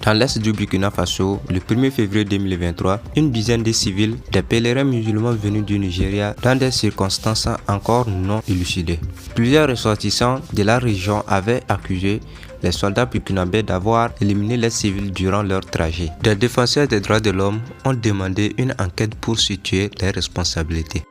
Dans l'est du Burkina Faso, le 1er février 2023, une dizaine de civils, des pèlerins musulmans venus du Nigeria, dans des circonstances encore non élucidées. Plusieurs ressortissants de la région avaient accusé les soldats burkinabés d'avoir éliminé les civils durant leur trajet. Des défenseurs des droits de l'homme ont demandé une enquête pour situer les responsabilités.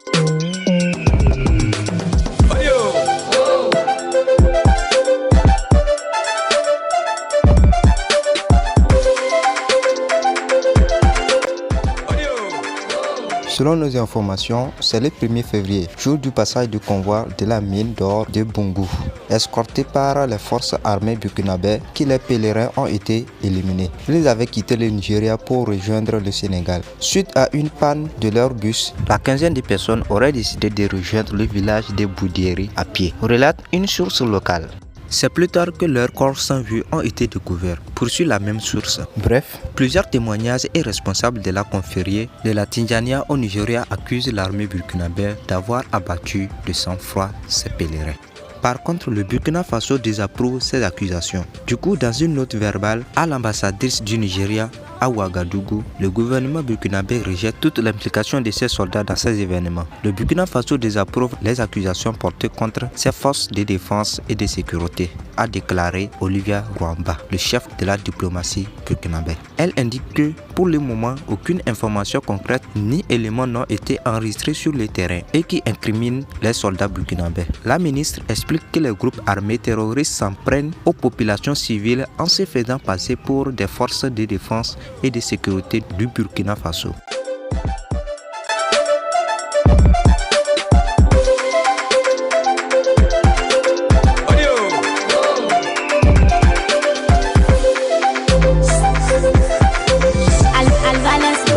Selon nos informations, c'est le 1er février, jour du passage du convoi de la mine d'or de Bungu. Escortés par les forces armées burkinabées, que les pèlerins ont été éliminés. Ils avaient quitté le Nigeria pour rejoindre le Sénégal. Suite à une panne de leur bus, la quinzaine de personnes auraient décidé de rejoindre le village de Boudéry à pied, relate une source locale. C'est plus tard que leurs corps sans vie ont été découverts, poursuit la même source. Bref, plusieurs témoignages et responsables de la confrérie de la Tidjaniya au Nigeria accusent l'armée burkinabé d'avoir abattu de sang-froid ces pèlerins. Par contre, le Burkina Faso désapprouve ces accusations. Du coup, dans une note verbale à l'ambassadrice du Nigeria à Ouagadougou, le gouvernement burkinabé rejette toute l'implication de ces soldats dans ces événements. Le Burkina Faso désapprouve les accusations portées contre ses forces de défense et de sécurité, a déclaré Olivia Rwamba, le chef de la diplomatie burkinabé. Elle indique que, pour le moment, aucune information concrète ni élément n'ont été enregistrés sur le terrain et qui incriminent les soldats burkinabés. La ministre explique que les groupes armés terroristes s'en prennent aux populations civiles en se faisant passer pour des forces de défense et de sécurité du Burkina Faso. Al balance